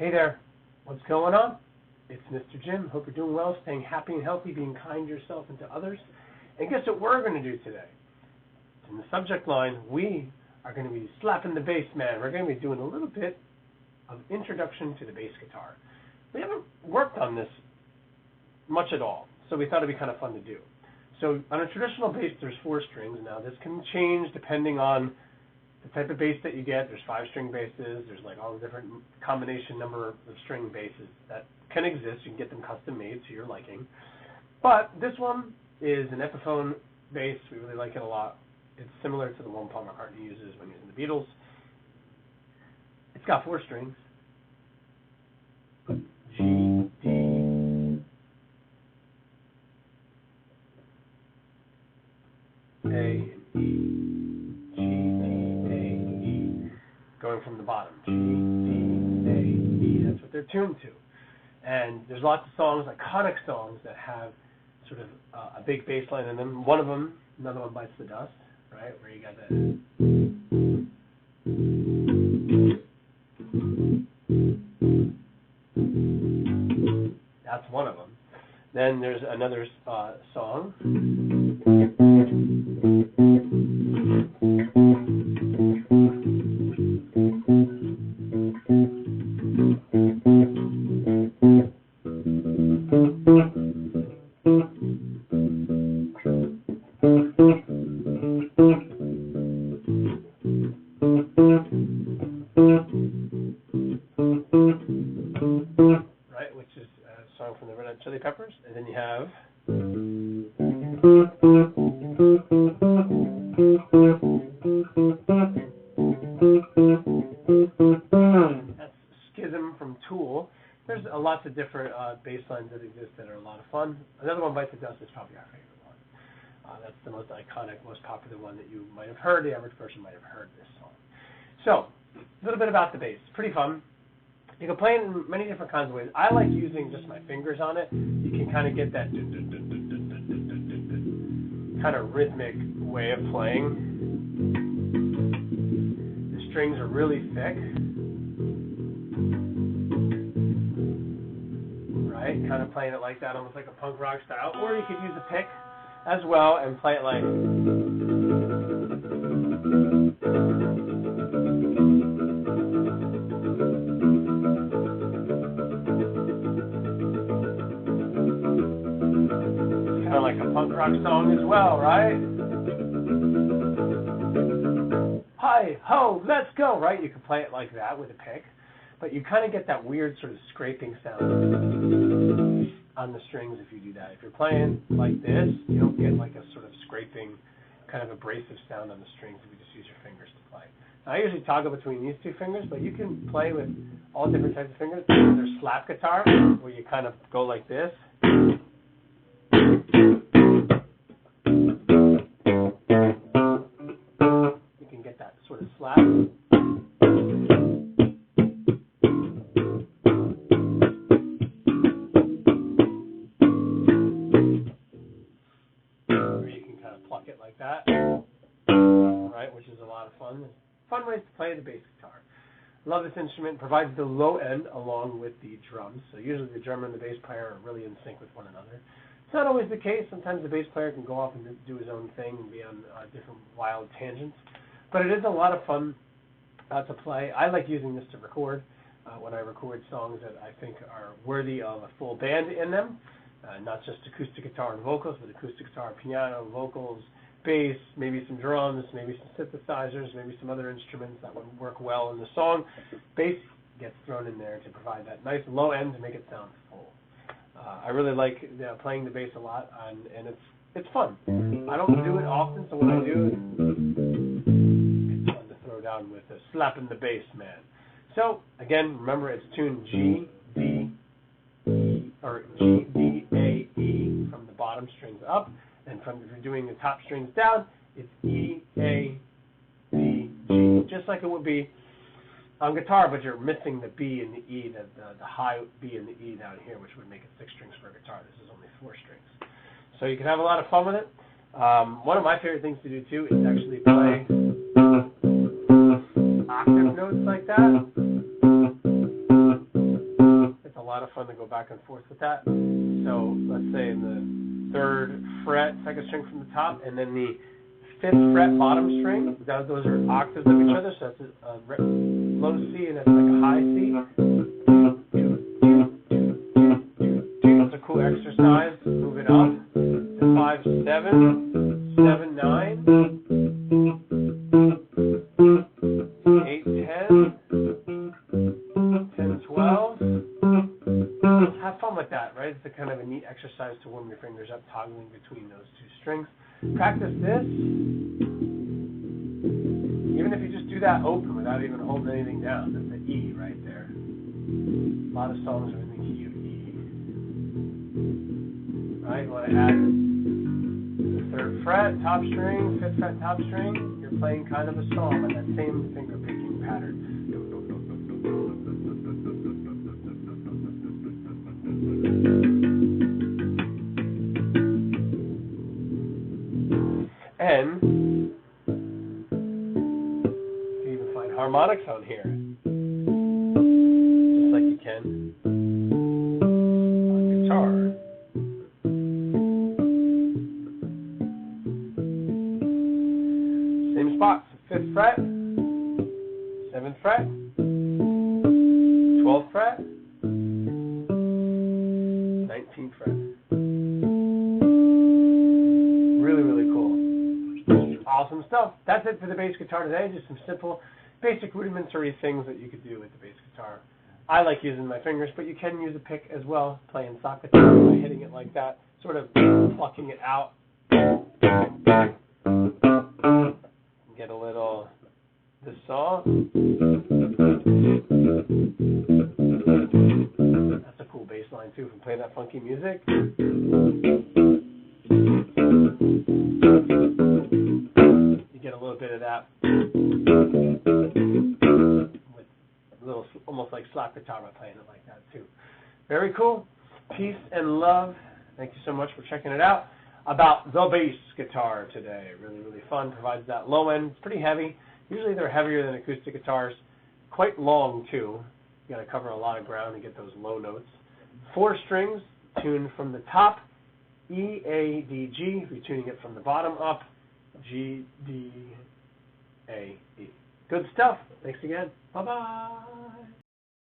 Hey there, what's going on? It's Mr. Jim. Hope you're doing well, staying happy and healthy, being kind to yourself and to others. And guess what we're going to do today? In the subject line, we are going to be slapping the bass man. We're going to be doing a little bit of introduction to the bass guitar. We haven't worked on this much at all, so we thought it'd be kind of fun to do. So on a traditional bass, there's 4 strings. Now this can change depending on the type of bass that you get. There's 5-string basses. There's like all the different combination number of string basses that can exist. You can get them custom made to your liking. But this one is an Epiphone bass. We really like it a lot. It's similar to the one Paul McCartney uses when using the Beatles. It's got 4 strings. G, D, A, and E. G, D, A, E. Going from the bottom. G, D, A, E. That's what they're tuned to. And there's lots of songs, iconic songs, that have sort of a big bass line in them. One of them, Another One Bites the Dust, right, where you got that. That's one of them. Then there's another song. Right, which is a song from the Red Hot Chili Peppers. And then you have that's Schism from Tool. There's lots of different bass lines that exist that are a lot of fun. Another One Bites the Dust is probably our favorite one. That's the most iconic, most popular one that you might have heard. The average person might have heard this song. So, a little bit about the bass. It's pretty fun. You can play it in many different kinds of ways. I like using just my fingers on it. You can kind of get that kind of rhythmic way of playing. The strings are really thick. Right? Kind of playing it like that, almost like a punk rock style. Or you could use a pick as well and play it like... kind of like a punk rock song as well, right? Hi, ho, let's go, right? You can play it like that with a pick, but you kind of get that weird sort of scraping sound on the strings if you do that. If you're playing like this, you don't get like a sort of scraping, kind of abrasive sound on the strings if you just use your fingers to play. Now, I usually toggle between these 2 fingers, but you can play with all different types of fingers. There's slap guitar, where you kind of go like this. You can get that sort of slap. Or you can kind of pluck it like that. Right, which is a lot of fun. Fun ways to play the bass guitar. Love this instrument. Provides the low end along with the drums. So usually the drummer and the bass player are really in sync with one another. It's not always the case. Sometimes the bass player can go off and do his own thing and be on different wild tangents. But it is a lot of fun to play. I like using this to record. When I record songs that I think are worthy of a full band in them, not just acoustic guitar and vocals, but acoustic guitar, piano, vocals, bass, maybe some drums, maybe some synthesizers, maybe some other instruments that would work well in the song. Bass gets thrown in there to provide that nice low end to make it sound full. I really like playing the bass a lot, and it's fun. I don't do it often, so when I do, it's fun to throw down with a slapping the bass man. So again, remember it's tuned G, D, E, or G, D, A, E from the bottom strings up, and if you're doing the top strings down, it's E, A, D, G, just like it would be on guitar, but you're missing the B and the E, the high B and the E down here, which would make it 6 strings for a guitar. This is only 4 strings. So you can have a lot of fun with it. One of my favorite things to do, too, is actually play octave notes like that. lot of fun to go back and forth with that. So let's say in the 3rd fret, 2nd string from the top, and then the 5th fret bottom string. Those are octaves of each other, so that's a low C and that's like a high C. That's a cool exercise. Move it up to 5, 7, 7, 9, 8, 10, 10, 12. Have fun with that, right? It's a kind of a neat exercise to warm your fingers up, toggling between those 2 strings. Practice this. Even if you just do that open without even holding anything down, that's an E right there. A lot of songs are in the key of E. Right? You want to add the 3rd fret, top string, 5th fret, top string. You're playing kind of a song on that same finger picking pattern. And you can even find harmonics on here, just like you can on guitar. Same spots: 5th fret, 7th fret, 12th fret, 19th fret. Really, really cool. Awesome stuff. That's it for the bass guitar today. Just some simple, basic, rudimentary things that you could do with the bass guitar. I like using my fingers, but you can use a pick as well, playing sock guitar by hitting it like that, sort of plucking it out. Get a little this saw. That's a cool bass line too from playing that funky music. Get a little bit of that with a little, almost like slap guitar by playing it like that too. Very cool. Peace and love. Thank you so much for checking it out. About the bass guitar today. Really, really fun. Provides that low end. It's pretty heavy. Usually they're heavier than acoustic guitars. Quite long too. You got to cover a lot of ground to get those low notes. 4 strings tuned from the top. E, A, D, G. If you're tuning it from the bottom up. G, D, A, E. Good stuff. Thanks again. Bye-bye.